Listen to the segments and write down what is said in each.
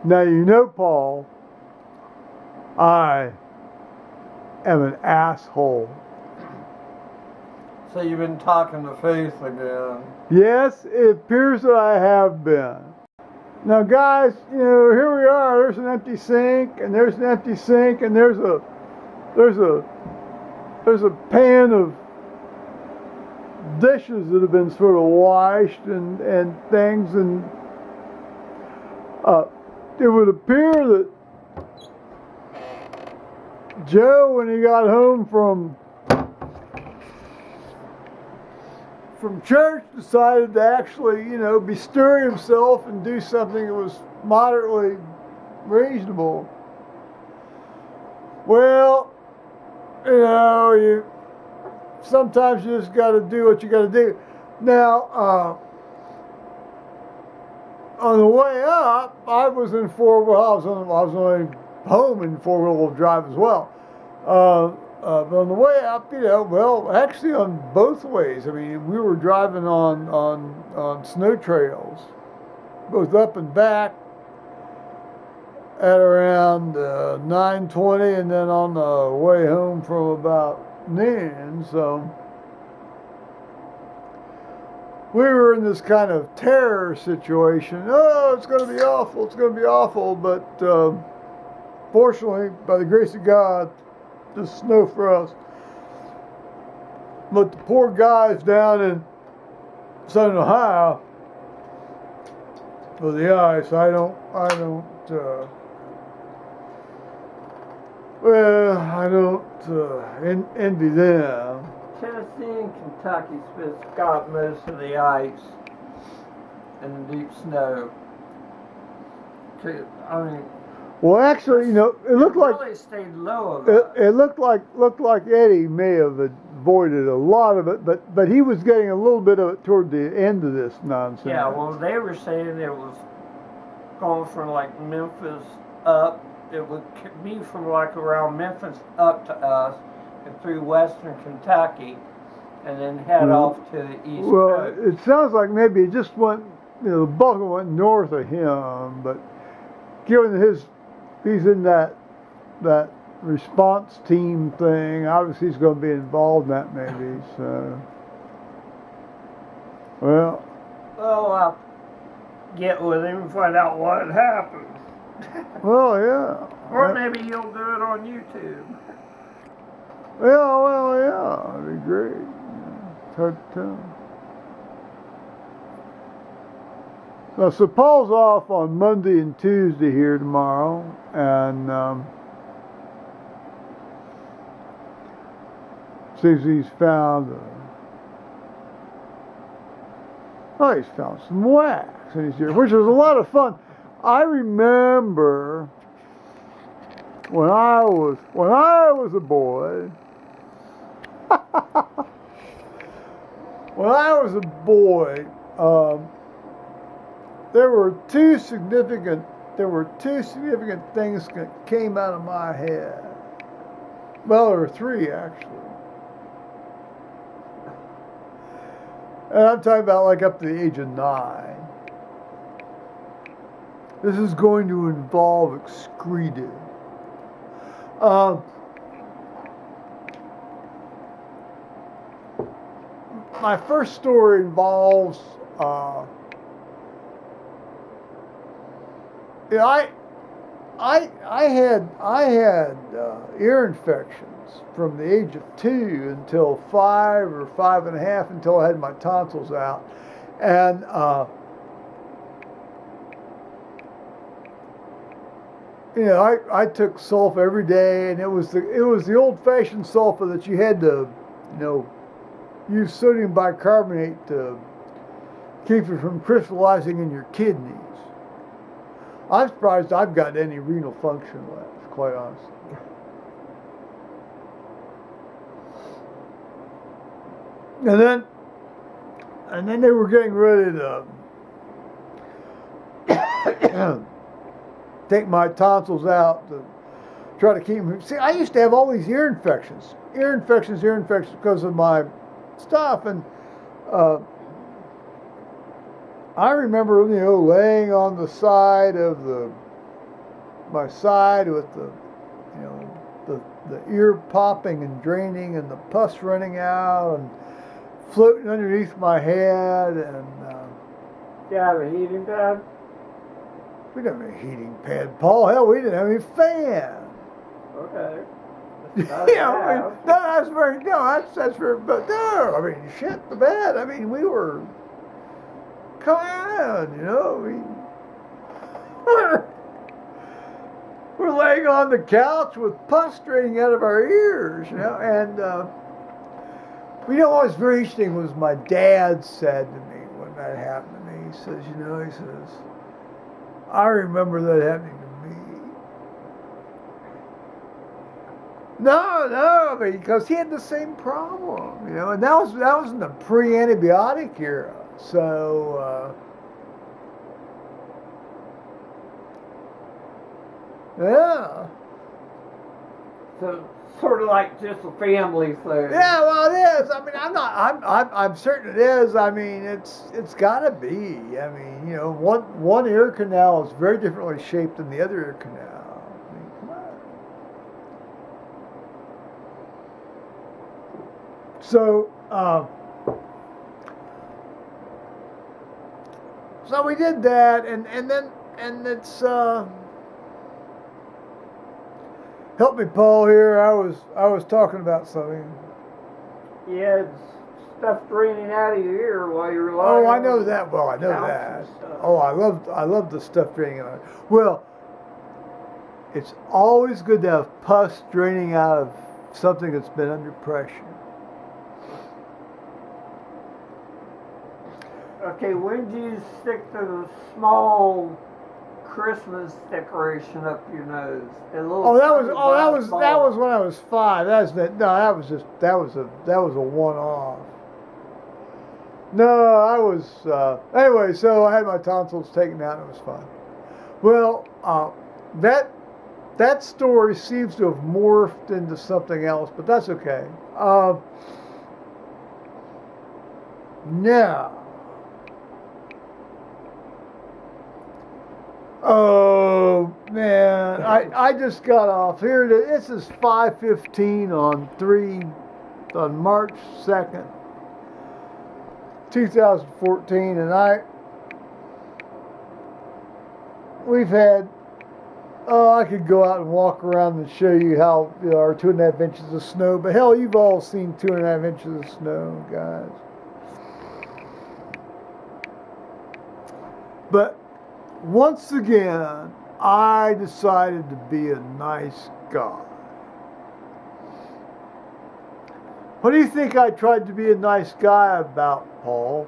Now, you know, Paul, I am an asshole. So you've been talking to Faith again. Yes, it appears that I have been. Now, guys, you know, here we are. There's an empty sink, and there's an empty sink, and there's a pan of dishes that have been sort of washed and things, and it would appear that Joe, when he got home from church, decided to actually, you know, bestir himself and do something that was moderately reasonable. Well, you know, sometimes you just got to do what you got to do. Now, on the way up, I was in four-wheel. I was only home in four-wheel drive as well. But on the way up, you know, well, actually on both ways. I mean, we were driving on snow trails, both up and back, at around 9:20, and then on the way home from about noon. So we were in this kind of terror situation. Oh, it's going to be awful. It's going to be awful. But fortunately, by the grace of God, just snow for us. But the poor guys down in Southern Ohio with the ice, I don't envy them. Tennessee and Kentucky got most of the ice and the deep snow. I mean, well, actually, you know, it looked like really stayed low. It looked like Eddie may have avoided a lot of it, but he was getting a little bit of it toward the end of this nonsense. Yeah, well, they were saying it was going from like Memphis up. It would be from like around Memphis up to us and through western Kentucky, and then head off to the east coast. Well, it sounds like maybe it just went, you know, the bulk went north of him, but given he's in that response team thing, obviously he's going to be involved in that maybe, so. Well, I'll get with him and find out what happened. Well, yeah. Or maybe you'll do it on YouTube. Yeah, well, yeah, that'd be great. Yeah, it's hard to tell. Now, so Paul's off on Monday and Tuesday here tomorrow, and seems he's found he's found some wax in his ear, which was a lot of fun. I remember when I was a boy. When I was a boy, there were two significant things that came out of my head. Well, there were three actually. And I'm talking about like up to the age of 9. This is going to involve excreted. My first story involves I had ear infections from the age of 2 until 5 or 5.5 until I had my tonsils out, and you know, I took sulfa every day, and it was the old-fashioned sulfa that you had to, you know, use sodium bicarbonate to keep it from crystallizing in your kidneys. I'm surprised I've got any renal function left, quite honestly. And then they were getting ready to take my tonsils out to try to keep them. See, I used to have all these ear infections because of my stuff, and I remember, you know, laying on the side of the my side with the, you know, the ear popping and draining and the pus running out and floating underneath my head and. Do you have a heating pad? We didn't have a heating pad, Paul. Hell, we didn't have any fan. Okay. Yeah, I mean, that's very but no, I mean, shit, the bed. I mean, we were, come on, you know, we're laying on the couch with pus draining out of our ears, you know, and you know what was very interesting was my dad said to me when that happened to me. He says, you know, he says, I remember that happening to me. No, because he had the same problem, you know, and that was in the pre-antibiotic era. So, yeah. So sort of like just a family thing. Yeah, well, it is. I mean, I'm certain it is. I mean, it's got to be. I mean, you know, one ear canal is very differently shaped than the other ear canal. I mean, come on. So, so we did that, and then it's help me, Paul. Here, I was talking about something. You had stuff draining out of your ear while you were lying. Oh, I know that. Well, I know that. Oh, I love the stuff draining out. Well, it's always good to have pus draining out of something that's been under pressure. Okay, when do you stick the small Christmas decoration up your nose? That was when I was 5. That was a one-off. No, I was anyway. So I had my tonsils taken out, and it was fine. Well, that story seems to have morphed into something else, but that's okay. Now. Oh man, I just got off here. This is 5:15 on March 2nd, 2014, and we've had. Oh, I could go out and walk around and show you how, you know, our 2.5 inches of snow. But hell, you've all seen 2.5 inches of snow, guys. But once again, I decided to be a nice guy. What do you think I tried to be a nice guy about, Paul?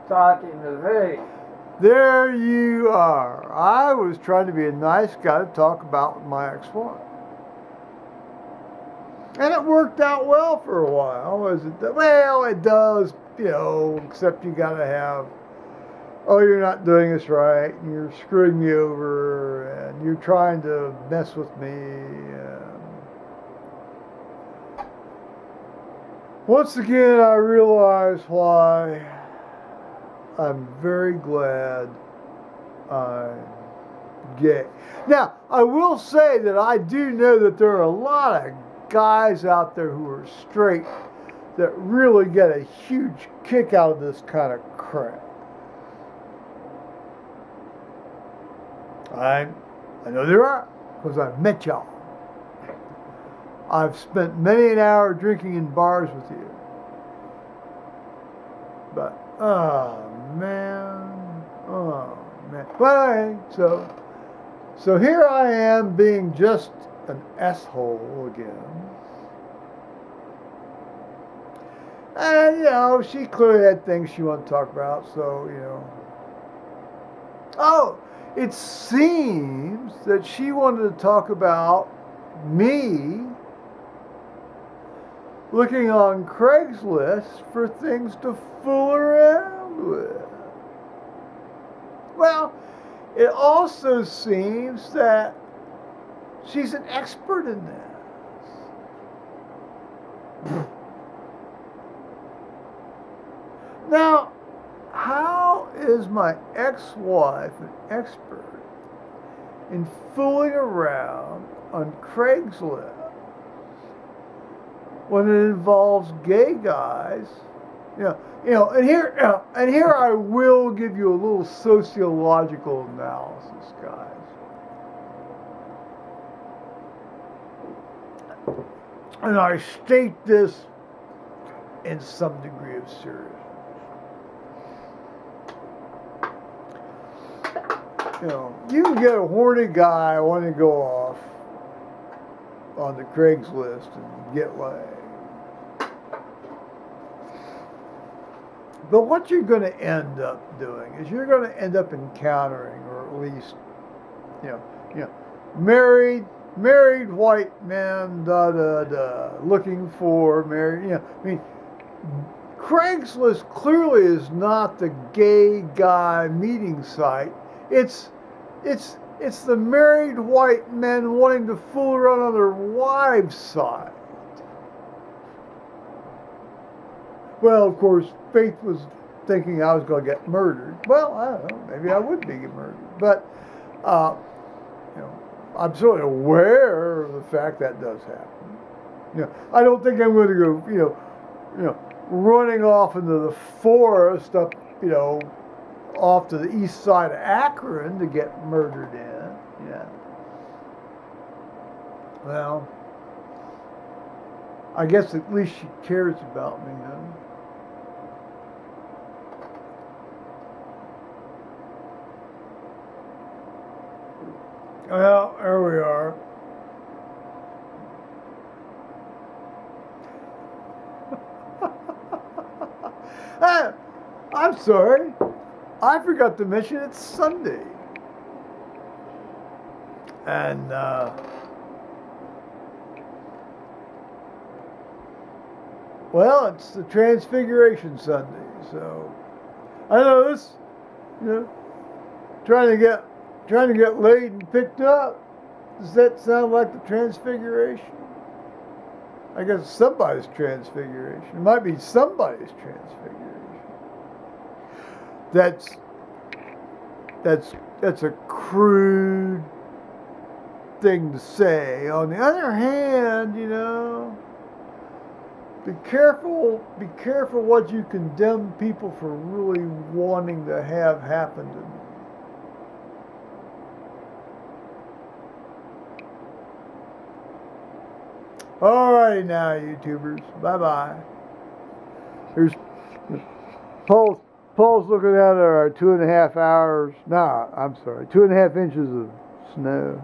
Talking to me. There you are. I was trying to be a nice guy to talk about my ex-wife. And it worked out well for a while. Well, it does, you know, except you got to have, oh, you're not doing this right, and you're screwing me over, and you're trying to mess with me. Once again, I realize why I'm very glad I'm gay. Now, I will say that I do know that there are a lot of guys out there who are straight that really get a huge kick out of this kind of crap. I know there are, because I've met y'all. I've spent many an hour drinking in bars with you. But, oh man. Well, so here I am being just an asshole again. And, you know, she clearly had things she wanted to talk about, so, you know. Oh! It seems that she wanted to talk about me looking on Craigslist for things to fool around with. Well, it also seems that she's an expert in this. Now, how is my ex-wife an expert in fooling around on Craigslist when it involves gay guys. And here I will give you a little sociological analysis, guys. And I state this in some degree of seriousness. You can get a horny guy wanting to go off on the Craigslist and get laid. But what you're going to end up doing is you're going to end up encountering, or at least, married white men, looking for married. Craigslist clearly is not the gay guy meeting site. It's the married white men wanting to fool around on their wives' side. Well, of course, Faith was thinking I was going to get murdered. Well, I don't know. Maybe I would be murdered. But, I'm certainly aware of the fact that does happen. I don't think I'm going to go, running off into the forest up, off to the east side of Akron to get murdered in. Yeah. Well, I guess at least she cares about me, though. Well, there we are. Hey, I'm sorry. I forgot to mention it's Sunday. And, well, it's the Transfiguration Sunday. So, I know this, trying to get laid and picked up. Does that sound like the Transfiguration? I guess it's somebody's Transfiguration. It might be somebody's Transfiguration. That's a crude thing to say. On the other hand, be careful what you condemn people for really wanting to have happen to them. Alrighty now, YouTubers. Bye-bye. Here's Paul's looking at our 2.5 hours. No, I'm sorry, 2.5 inches of snow.